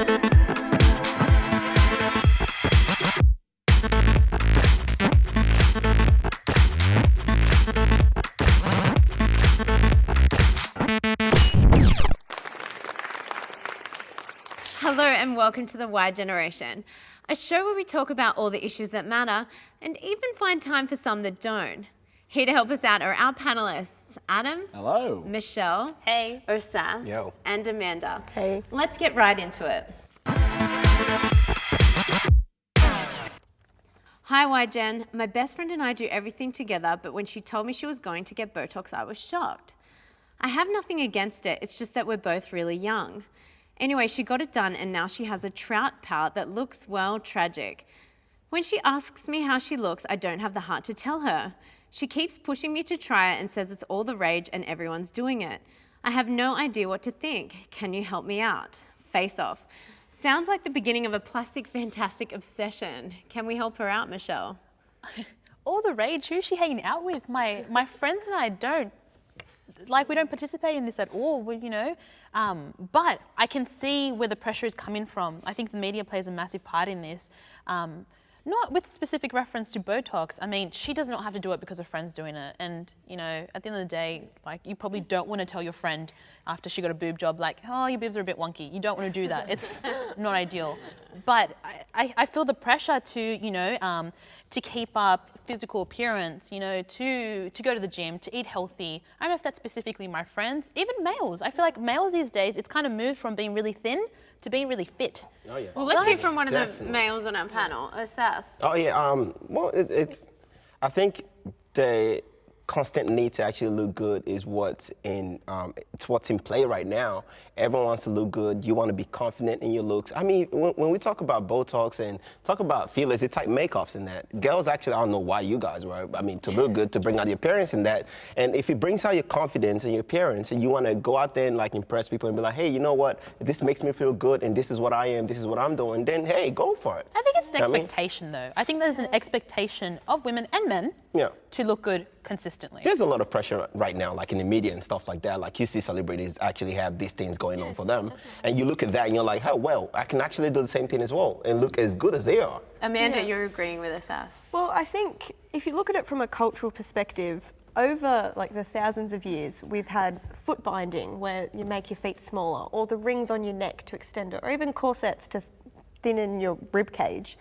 Hello and welcome to The Why Generation, a show where we talk about all the issues that matter and even find time for some that don't. Here to help us out are our panellists, Adam. Hello. Michelle. Hey. Ursas. Yo. And Amanda. Hey. Let's get right into it. Hi, Why Gen. My best friend and I do everything together, but when she told me she was going to get Botox, I was shocked. I have nothing against it, it's just that we're both really young. Anyway, she got it done and now she has a trout pout that looks, well, tragic. When she asks me how she looks, I don't have the heart to tell her. She keeps pushing me to try it and says it's all the rage and everyone's doing it. I have no idea what to think. Can you help me out? Face off. Sounds like the beginning of a plastic fantastic obsession. Can we help her out, Michelle? All the rage? Who's she hanging out with? My friends and I don't. Like, we don't participate in this at all, but I can see where the pressure is coming from. I think the media plays a massive part in this. Not with specific reference to Botox. I mean, she does not have to do it because her friend's doing it. And, at the end of the day, like, you probably don't want to tell your friend after she got a boob job, like, oh, your boobs are a bit wonky. You don't want to do that. It's not ideal. But I feel the pressure to keep up physical appearance, to go to the gym, to eat healthy. I don't know if that's specifically my friends, even males. I feel like males these days, it's kind of moved from being really thin to being really fit. Oh yeah. Well, let's hear from one of the males on our panel, Sass. Oh yeah. Well, I think the constant need to actually look good is what's in play right now. Everyone wants to look good. You want to be confident in your looks. I mean, when we talk about Botox and talk about fillers, it's like makeups and that. Girls actually, I don't know why you guys were. I mean, to look good, to bring out your appearance and that. And if it brings out your confidence and your appearance, and you want to go out there and like impress people and be like, hey, you know what? This makes me feel good, and this is what I am. This is what I'm doing. Then hey, go for it. I think it's an expectation, though. I think there's an expectation of women and men to look good consistently. There's a lot of pressure right now, like in the media and stuff like that. Like you see celebrities actually have these things going on for them. Definitely. And you look at that and you're like, oh, well, I can actually do the same thing as well and look as good as they are. Amanda, you're agreeing with us, Sass. Well, I think if you look at it from a cultural perspective, over like the thousands of years, we've had foot binding where you make your feet smaller, or the rings on your neck to extend it, or even corsets to thin your rib cage.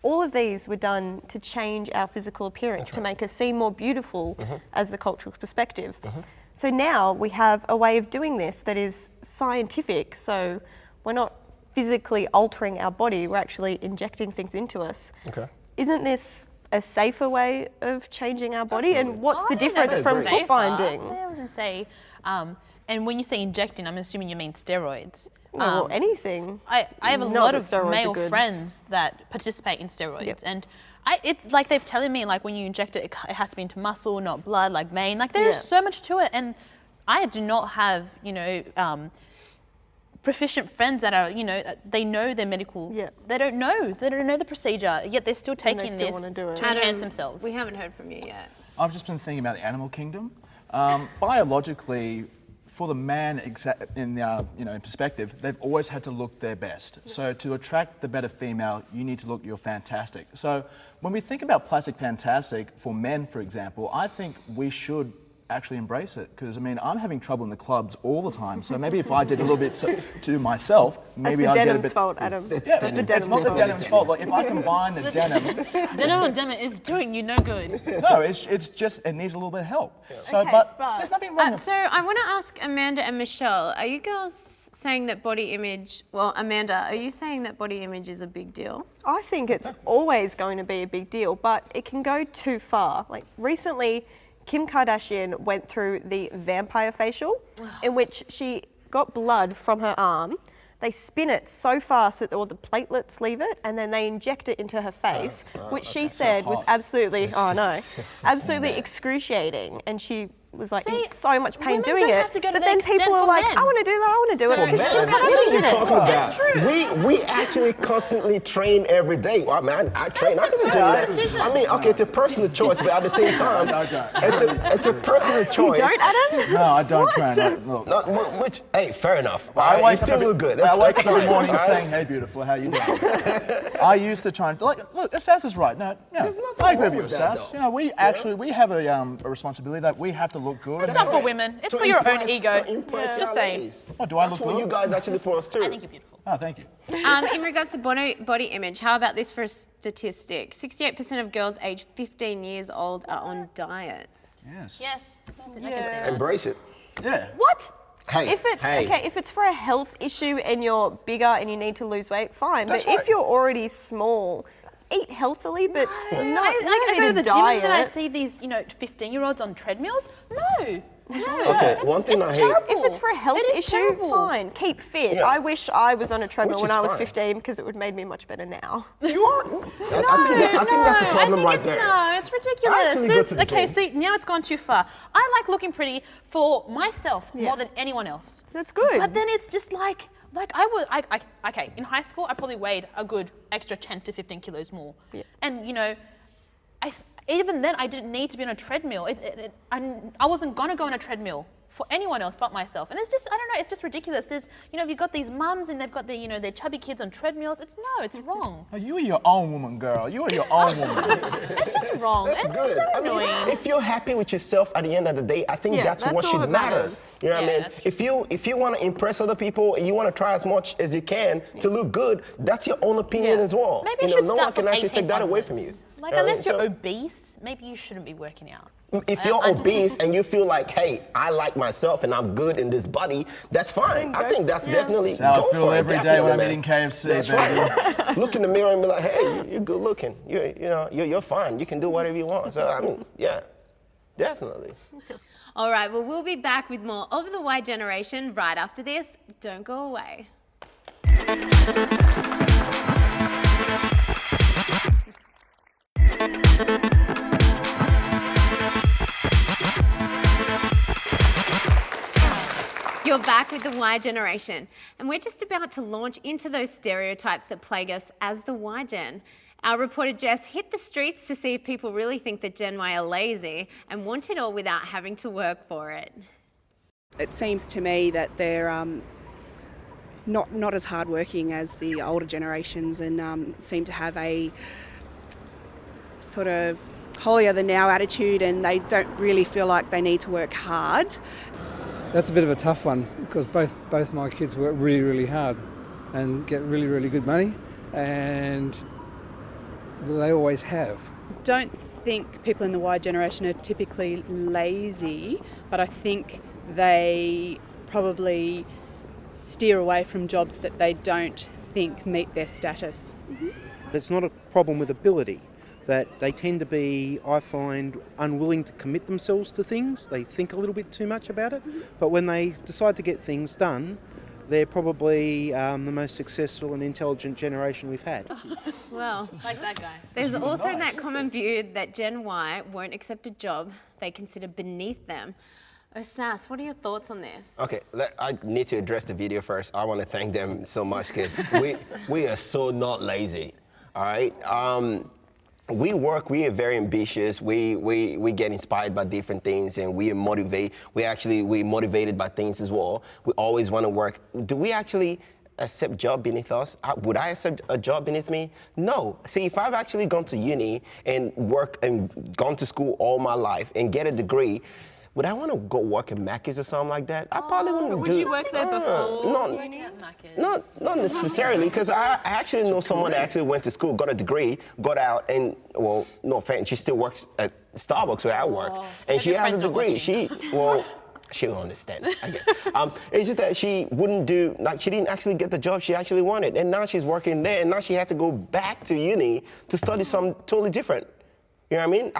All of these were done to change our physical appearance, to make us seem more beautiful as the cultural perspective. So now we have a way of doing this that is scientific, so we're not physically altering our body, we're actually injecting things into us. Okay. Isn't this a safer way of changing our body? And what's the difference from foot binding? I wouldn't say, and when you say injecting, I'm assuming you mean steroids. Well, anything. I have a lot of male friends that participate in steroids, and it's like they're telling me, like, when you inject it, it has to be into muscle, not blood, like vein. Like, there's so much to it, and I do not have, proficient friends that are, they know their medical. They don't know the procedure, yet they're still taking this to enhance themselves. We haven't heard from you yet. I've just been thinking about the animal kingdom. Biologically, for the man in perspective, they've always had to look their best. So to attract the better female, you need to look your fantastic. So when we think about plastic fantastic for men, for example, I think we should actually embrace it, because I mean, I'm having trouble in the clubs all the time, so maybe if I did a little bit to myself, maybe I'd get a bit... That's the denim's fault, Adam. It's not the denim's fault. Like, if I combine the denim... Denim is doing you no good. No, it's just, it needs a little bit of help. So, okay, but there's nothing wrong with... So I want to ask Amanda and Michelle, are you girls saying that body image... Well, Amanda, are you saying that body image is a big deal? I think it's always going to be a big deal, but it can go too far. Like, recently, Kim Kardashian went through the vampire facial, in which she got blood from her arm. They spin it so fast that all the platelets leave it, and then they inject it into her face, which she said was absolutely, absolutely excruciating. And she was like in See, so much pain women doing don't it. have to go to But that then extent people are for like, men. I want to do that, I want to do it. For Because men? Kim What are Kardashian you did it. talking about? That's true. We actually constantly train every day. Well, man, I train. I can do personal that. decision. I mean, okay, it's a personal choice, but at the same time, it's a personal choice. You don't, Adam? No, I don't What? train. No, which, hey, fair enough. I You wake still up look good. I wake up every fine, morning all right? saying, "Hey, beautiful, how you doing?" I used to try and look. Sass is right. No, There's nothing I agree wrong with you, with that, Sass. though. You know, we have a responsibility that we have to look good. It's not for women. It's for your own ego. To impress Just our saying. ladies. Oh, do I That's look what good? you guys actually put us through. I think you're beautiful. Oh, thank you. In regards to body image, how about this for a statistic? 68% of girls aged 15 years old are on diets. Yes. Yes, I can say that. Embrace it. Yeah. What? Hey, If it's hey. okay, if it's for a health issue and you're bigger and you need to lose weight, fine. That's But right. if you're already small, eat healthily, but not I go to the gym diet. and then I see these, 15-year-olds on treadmills. No. Okay, one thing I hate. If it's for a health It is issue, terrible. fine. Keep fit. Yeah. I wish I was on a treadmill Which when is I was fine. 15 because it would have made me much better now. You are. I think that's the problem right there. No, it's ridiculous. Actually go to the Okay, gym. see, now it's gone too far. I like looking pretty for myself more than anyone else. That's good. But then it's just like okay, in high school, I probably weighed a good extra 10 to 15 kilos more. Yeah. And, even then, I didn't need to be on a treadmill. I wasn't going to go on a treadmill for anyone else but myself. And it's just, I don't know, it's just ridiculous. There's, you've got these mums and they've got their, their chubby kids on treadmills. It's wrong. Oh, you are your own woman, girl. You are your own woman. It's just wrong. That's It's good. so I mean, annoying. if you're happy with yourself at the end of the day, I think Yeah, that's that's what all should that matter. matters. You know what I Yeah, mean? that's If you want to impress other people and you want to try as much as you can to look good, that's your own opinion Yeah. as well. Maybe you know, should no start one can from actually 18 take that away from you. onwards. You Like, know what I unless mean? you're So, obese, maybe you shouldn't be working out. if you're obese and you feel like, hey, I like myself and I'm good in this body, that's fine. I think that's definitely That's how go I feel for it, every day definitely, when I'm man. eating KFC, That's baby. right. Look in the mirror and be like, hey, you're good looking. You're fine. You can do whatever you want. So I mean, yeah, definitely. All right, well, we'll be back with more of the Y Generation right after this. Don't go away. You're back with the Y Generation, and we're just about to launch into those stereotypes that plague us as the Y Gen. Our reporter Jess hit the streets to see if people really think that Gen Y are lazy and want it all without having to work for it. It seems to me that they're not as hardworking as the older generations and seem to have a sort of holier-than-thou attitude, and they don't really feel like they need to work hard. That's a bit of a tough one because both my kids work really, really hard and get really, really good money, and they always have. Don't think people in the Y generation are typically lazy, but I think they probably steer away from jobs that they don't think meet their status. It's not a problem with ability, that they tend to be, I find, unwilling to commit themselves to things. They think a little bit too much about it, but when they decide to get things done, they're probably the most successful and intelligent generation we've had. Well, Like that guy. there's also that common view that Gen Y won't accept a job they consider beneath them. Oh, Sass, what are your thoughts on this? Okay, I need to address the video first. I want to thank them so much because we are so not lazy. All right. We work. We are very ambitious. We get inspired by different things, and we motivated by things as well. We always want to work. Do we actually accept job beneath us? Would I accept a job beneath me? No. See, if I've actually gone to uni and work and gone to school all my life and get a degree, would I want to go work at Mackey's or something like that? I probably wouldn't would do. you work there before? Not necessarily, because I actually know someone that actually went to school, got a degree, got out, and well, no offense, she still works at Starbucks where I work, and she has a degree. She'll understand, I guess. It's just that she wouldn't do, she didn't actually get the job she actually wanted, and now she's working there, and now she had to go back to uni to study something totally different. You know what I mean?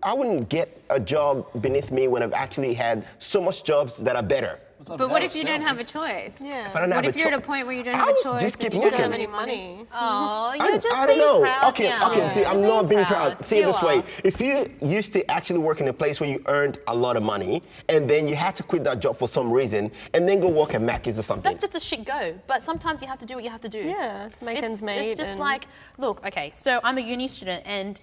I wouldn't get a job beneath me when I've actually had so much jobs that are better But what if you don't have a choice? Yeah. If I don't What have if a you're at a choi- point where you don't I have a would choice just keep and you don't looking. have any money? Oh, you're just I don't being know. proud Okay, now. okay. See, I'm You're not being proud. See it this way: if you used to actually work in a place where you earned a lot of money, and then you had to quit that job for some reason, and then go work at Mackey's or something. That's just a shit go. But sometimes you have to do what you have to do. Yeah, make ends meet. It's just and- like, look, okay, so I'm a uni student and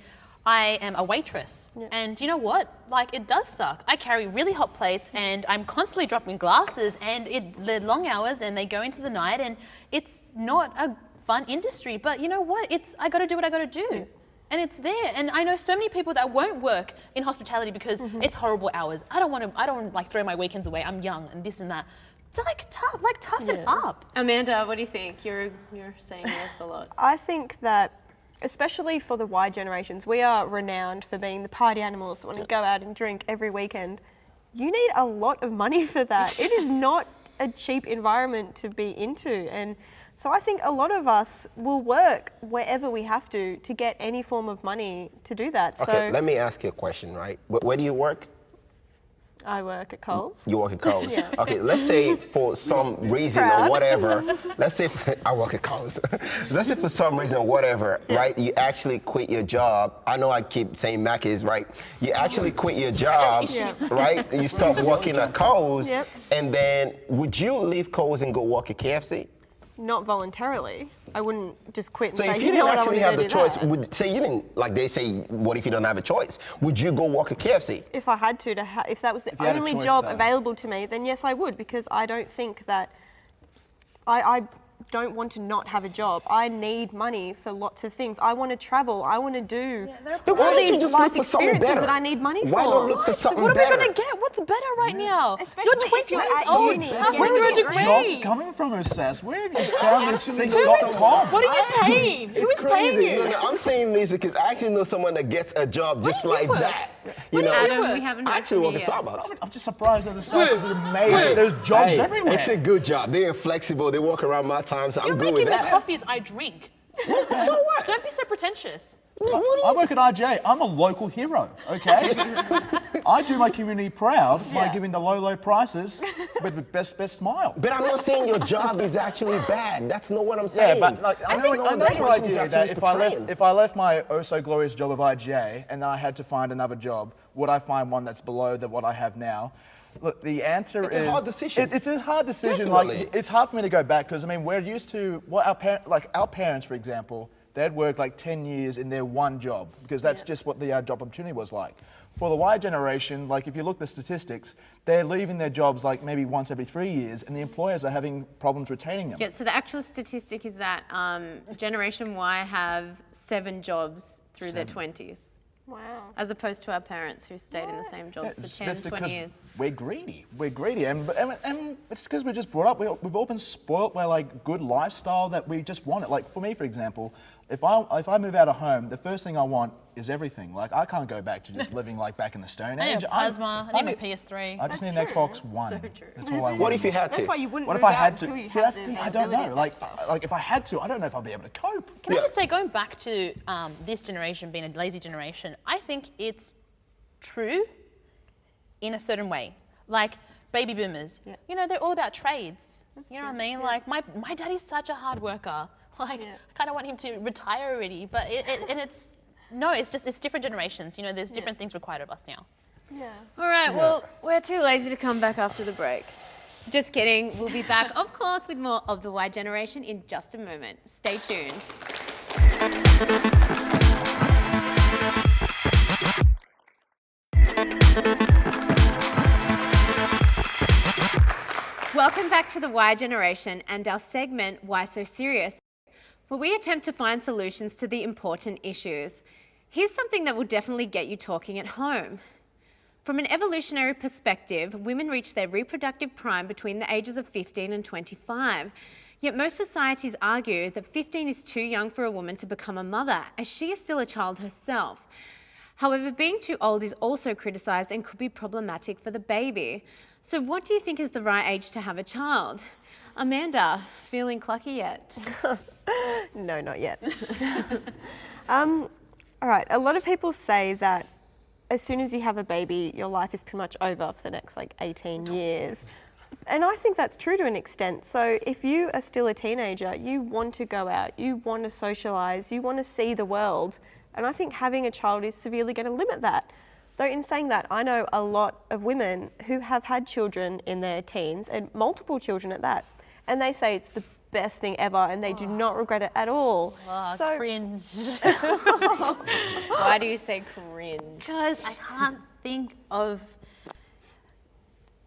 I am a waitress. And you know what? Like, it does suck. I carry really hot plates and I'm constantly dropping glasses and they're long hours and they go into the night and it's not a fun industry. But you know what? I got to do what I got to do. And it's there. And I know so many people that won't work in hospitality because it's horrible hours. I don't want to like throw my weekends away. I'm young and this and that. Toughen up. Amanda, what do you think? You're saying this a lot. I think that, especially for the Y generations, we are renowned for being the party animals that want to go out and drink every weekend. You need a lot of money for that. It is not a cheap environment to be into. And so I think a lot of us will work wherever we have to get any form of money to do that. Okay, So let me ask you a question, right? Where do you work? I work at Coles. You work at Coles. Yeah. Okay, let's say for some reason or Proud. whatever, let's say I work at Coles. Let's say for some reason or whatever, right? You actually quit your job. I know I keep saying Mackey's, right? You actually quit your job, Yeah. right? You start working at Coles, Yep. and then would you leave Coles and go work at KFC? Not voluntarily. I wouldn't just quit and So say, if you you know didn't what, I actually wanna have go the do choice, that. would say you didn't, like they say, what if you don't have a choice? Would you go work at KFC? If I had to if that was the you had a only choice, job though. available to me, then yes, I would, because I don't think that I don't want to not have a job. I need money for lots of things. I want to travel. I want to do Then why all don't you these just life look for something experiences better? that I need money Why for. not look for something What are better? we going to get? What's better right now? Especially You're if you're 20 years at old. uni. Halfway Getting through a a Where are the degree. jobs coming from, Assess? Where have you found this sync.com? What are you paying? Who It's is paying crazy. you? No, I'm saying this because I actually know someone that gets a job just do you like work? that. You Where do know, you Adam, work? we haven't I heard actually from work you at yet. Starbucks. I'm just surprised that the South is amazing. There's jobs Hey, everywhere. it's a good job. They're flexible. They work around my time, so You're I'm good making with the that. coffees I drink. So what? Don't be so pretentious. I work at RJ. I'm a local hero, okay? I do my community proud by giving the low prices with the best smile. But I'm not saying your job is actually bad. That's not what I'm saying. Yeah, but like, I know that your person is idea actually that portraying. if I left my oh so glorious job of IGA and then I had to find another job, would I find one that's below what I have now? Look, the answer It's is a hard decision. It's a hard decision. Definitely. Like, it's hard for me to go back because I mean we're used to what our parents, for example, they'd work like 10 years in their one job because that's just what the job opportunity was like. For the Y generation, like if you look at the statistics, they're leaving their jobs like maybe once every 3 years, and the employers are having problems retaining them. Yeah, so the actual statistic is that Generation Y have 7 jobs through their 20s, Wow. as opposed to our parents who stayed in the same jobs for 10, That's 20 because years. we're greedy. We're greedy, and it's because we're just brought up. We've all been spoilt by like good lifestyle that we just want it. Like for me, for example, if I move out of home, the first thing I want is everything. Like I can't go back to just living like back in the Stone I need Age. a plasma. I need my PS3. I just need an That's Xbox true. One. So true. That's all I want. What if you had to? That's why you wouldn't What if move I had out until to? you See, had that's the the thing. I don't ability know. of Like, that stuff. like if I had to, I don't know if I'd be able to cope. Can I just say, going back to this generation being a lazy generation, I think it's true in a certain way. Like baby boomers, you know, they're all about trades. You know what I mean? Like my daddy's such a hard worker. Like I kind of want him to retire already, but it's different generations. You know, there's different things required of us now. Yeah. All right, well, we're too lazy to come back after the break. Just kidding. We'll be back, of course, with more of the Y Generation in just a moment. Stay tuned. Welcome back to the Y Generation and our segment, Why So Serious?, where we attempt to find solutions to the important issues. Here's something that will definitely get you talking at home. From an evolutionary perspective, women reach their reproductive prime between the ages of 15 and 25. Yet most societies argue that 15 is too young for a woman to become a mother, as she is still a child herself. However, being too old is also criticised and could be problematic for the baby. So what do you think is the right age to have a child? Amanda, feeling clucky yet? No, not yet. All right, a lot of people say that as soon as you have a baby, your life is pretty much over for the next like 18 years. And I think that's true to an extent. So if you are still a teenager, you want to go out, you want to socialise, you want to see the world. And I think having a child is severely going to limit that. Though in saying that, I know a lot of women who have had children in their teens, and multiple children at that, and they say it's the best thing ever and they do not regret it at all. Oh, cringe. Why do you say cringe? Because I can't think of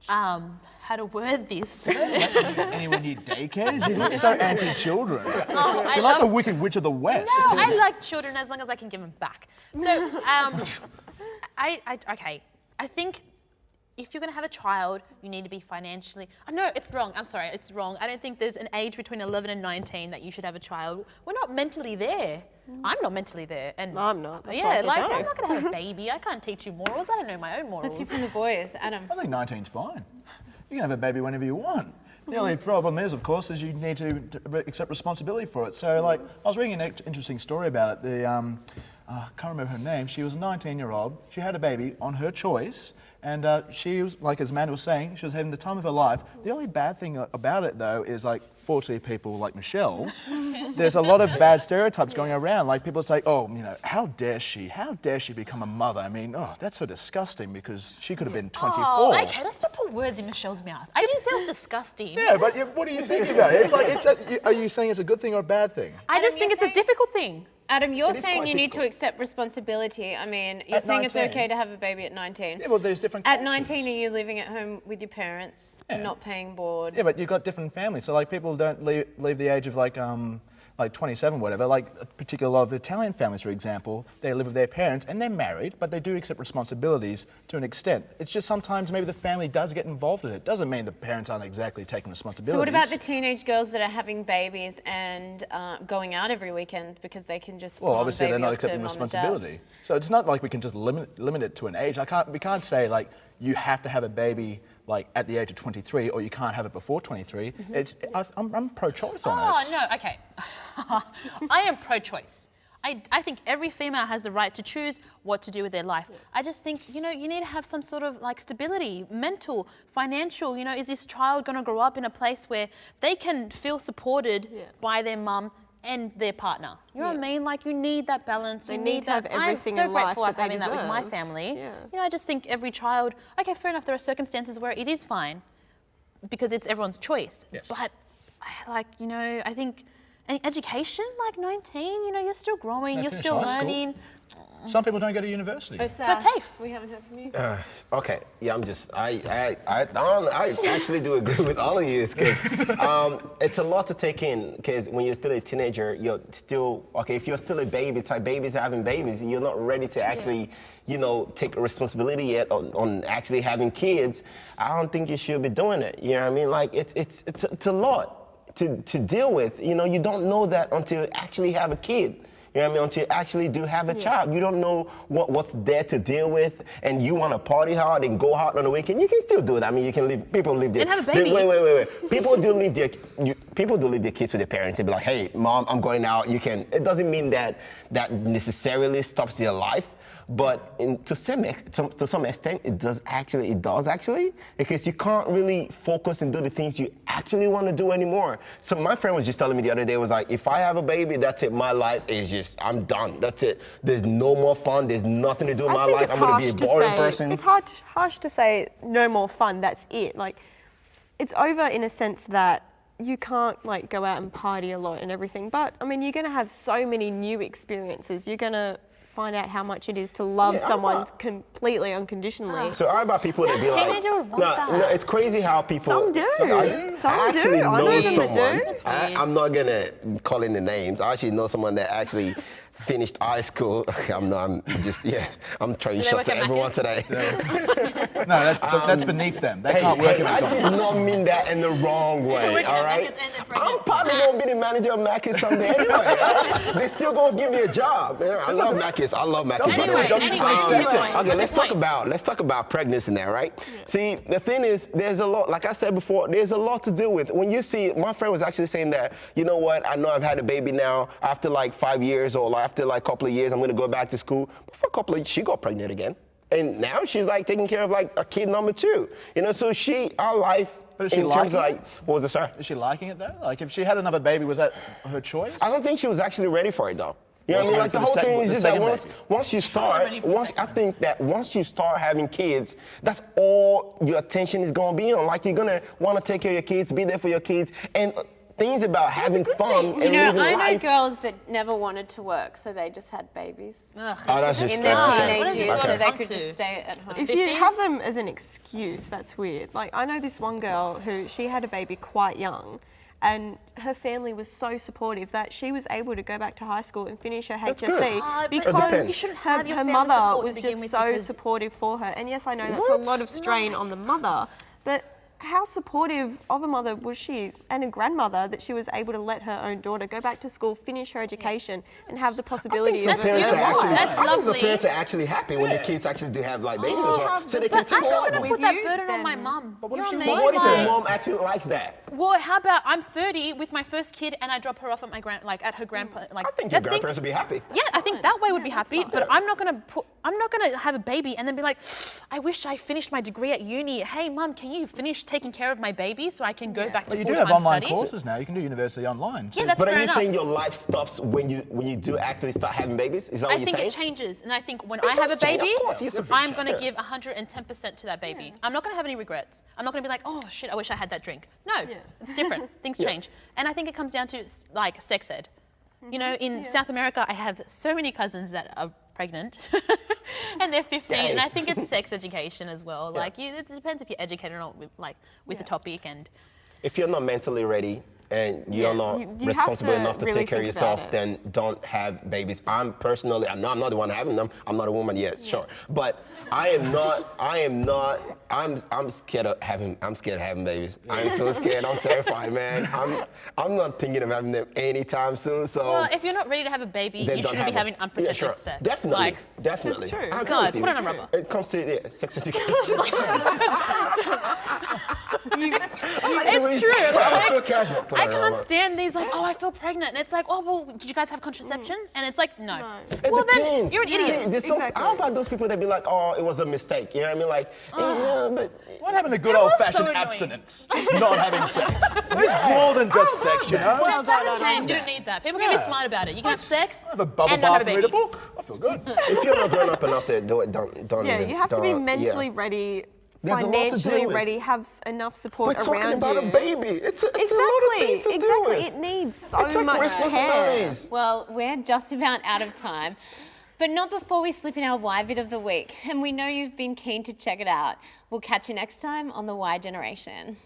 how to word this. Anyone need daycares? You look so anti-children. Oh, You're like the Wicked Witch of the West. No, I like children as long as I can give them back. So, okay, I think if you're going to have a child, you need to be financially... no, it's wrong. I'm sorry, it's wrong. I don't think there's an age between 11 and 19 that you should have a child. We're not mentally there. I'm not mentally there. And I'm not. That's why I yeah, said like, no. I'm not going to have a baby. I can't teach you morals. I don't know my own morals. That's you from the boys, Adam. I think 19's fine. You can have a baby whenever you want. The only problem is, of course, is you need to accept responsibility for it. So, like, I was reading an interesting story about it. I can't remember her name. She was a 19-year-old. She had a baby on her choice. And she was, like as Amanda was saying, she was having the time of her life. The only bad thing about it, though, is like, fortunately, people like Michelle, there's a lot of bad stereotypes going around. Like people say, oh, you know, how dare she become a mother? I mean, oh, that's so disgusting because she could have been 24. Oh, okay, let's not put words in Michelle's mouth. I didn't say it was disgusting. Yeah, but what do you think about it? It's like, are you saying it's a good thing or a bad thing? I just think it's a difficult thing. Adam, you're It is saying quite you need to difficult. accept responsibility. I mean, you're At saying it's 19. okay to have a baby at 19. Yeah, well, there's different At cultures. 19, are you living at home with your parents, not paying board? Yeah, but you've got different families. So, like, people don't leave the age of, like 27, whatever. Like, a particular lot of Italian families, for example, they live with their parents and they're married, but they do accept responsibilities to an extent. It's just sometimes maybe the family does get involved in it. Doesn't mean the parents aren't exactly taking responsibilities. So what about the teenage girls that are having babies and going out every weekend because they can just Well, pawn obviously the they're baby not off to accepting mum and dad? responsibility. So it's not like we can just limit it to an age. We can't say like you have to have a baby like at the age of 23 or you can't have it before 23. I'm pro-choice on it. Oh, no, okay. I am pro-choice. I think every female has the right to choose what to do with their life. I just think, you need to have some sort of like stability, mental, financial, is this child going to grow up in a place where they can feel supported by their mum and their partner? You know what I mean? Like you need that balance. They you need to have that. everything I'm so in life grateful that of they having that with my deserve. family. Yeah. I just think every child, okay, fair enough, there are circumstances where it is fine because it's everyone's choice. Yes. But I think education, like 19, you're still growing, Yeah, you're finish still high school. learning. Some people don't go to university. Oh, Saf, Tafe. we haven't heard from you. Okay, yeah, I actually do agree with all of you. It's a lot to take in because when you're still a teenager, you're still, if you're still a baby, type babies having babies, you're not ready to actually, take responsibility yet on actually having kids. I don't think you should be doing it. You know what I mean? Like it's a lot to deal with. You don't know that until you actually have a kid. You know what I mean? Until you actually do have a child. You don't know what's there to deal with, and you want to party hard and go out on the weekend. You can still do it. I mean, people live their... And have a baby. Wait. People do leave their kids with their parents and be like, hey, mom, I'm going out. You can... It doesn't mean that necessarily stops their life. But to some extent, it does actually, because you can't really focus and do the things you actually want to do anymore. So my friend was just telling me the other day, was like, if I have a baby, that's it. My life is just, I'm done. That's it. There's no more fun. There's nothing to do in my life. I'm going to be a boring person. It's harsh to say no more fun, that's it. Like, it's over in a sense that you can't like go out and party a lot and everything. But I mean, you're going to have so many new experiences. You're going to find out how much it is to love someone completely unconditionally. So how about people that be like, Teenager would want that. it's crazy how people. Some do. Some do. I know them that do. I'm not gonna call in the names. I actually know someone that actually finished high school. I'm trying to shut to everyone today. No, that's beneath them. They can't work at I did McDonald's. not mean that in the wrong way, all right? I'm probably going to be the manager of Macca's someday anyway. They still going to give me a job. Man, I love Macca's. Okay, let's talk about pregnancy now, right? Yeah. See, the thing is, there's a lot, like I said before, there's a lot to deal with. When you see, my friend was actually saying that, you know what, I know I've had a baby now, after like 5 years or after like a couple of years, I'm going to go back to school. But for a couple of years, she got pregnant again. And now she's like taking care of like a kid number 2. So our life But is she in terms liking of like, it? what was it, sir? Is she liking it though? Like, if she had another baby, was that her choice? I don't think she was actually ready for it though. You know Well, what I mean? Like for the the whole thing the is just that second once, baby. once you start, ready for the I think that once you start having kids, that's all your attention is gonna be on. Like you're gonna want to take care of your kids, be there for your kids, and things about having fun and You know, living I know life. girls that never wanted to work, so they just had babies Oh, that's just in their okay. teenage years, so Okay. they Come could to? just stay at home. If you have them as an excuse, that's weird. Like, I know this one girl who she had a baby quite young, and her family was so supportive that she was able to go back to high school and finish her good. HSC but because you shouldn't her, have your her family mother support to was begin just with so because- supportive for her. And yes, I know that's a lot of strain on the mother, but how supportive of a mother was she and a grandmother that she was able to let her own daughter go back to school, finish her education, and have the possibility Some of parents are beautiful. actually, That's I think some lovely. parents are actually happy when their kids actually do have like babies, you or have so the they can take I'm not care going of to them. put that you, burden on my then- mum. But what You if know she what I What mean? if your Like- mom actually likes that? Well, how about I'm 30 with my first kid and I drop her off at my at her grandpa. Like I think your grandparents would be happy. Yeah, I think that way would be happy. But I'm not gonna have a baby and then be like, I wish I finished my degree at uni. Hey, mum, can you finish taking care of my baby so I can go back to But you do full-time have online studies? courses now. You can do university online. So Yeah, that's But are fair you enough. saying your life stops when you do actually start having babies? Is that what I you're think saying? it changes, and I think when It I have does a change, of baby, course, yes, it I'm changes. going to Yeah. give 110% to that baby. I'm not going to have any regrets. I'm not going to be like, oh shit, I wish I had that drink. No, it's different. Things change, and I think it comes down to like sex ed. You know, in South America, I have so many cousins that are pregnant, and they're 15, and I think it's sex education as well. Like, it depends if you're educated or not with the topic and. If you're not mentally ready and you're not You have responsible to enough to really take care of think about yourself, it. then don't have babies. I'm not the one having them. I'm not a woman yet, sure. But I'm scared of having babies. I'm so scared, I'm terrified, man. I'm not thinking of having them anytime soon, so. Well, if you're not ready to have a baby, then you don't shouldn't be have having them. unprotected Yeah, sure. sex. Definitely, definitely. It's true. I agree God, with you. put on a rubber. It comes to sex education. It's true. I'm so casual. Put I on a can't rubber. stand these like, oh, I feel pregnant, and it's like, oh, well, did you guys have contraception? And it's like, no. It Well, then depends. you're an idiot. See, there's Exactly. how about those people that be like, oh, it was a mistake? You know what I mean? Like, yeah, but What happened to good was old-fashioned so annoying. abstinence? Just not having sex. There's more than just sex, you know? That doesn't change. You don't need that. People can be smart about it. You can have sex I have a bubble and not have bath a and read a baby. book. I feel good. if you're not grown up enough to do it, don't Yeah, even. you have to be don't- mentally yeah. ready, There's a lot to financially deal with. ready, have enough support We're around talking about you. a baby. It's a lot of Exactly, things to deal exactly. with. It needs so It's like much care. responsibilities. Well, we're just about out of time, but not before we slip in our Why Bit of the Week. And we know you've been keen to check it out. We'll catch you next time on The Why Generation.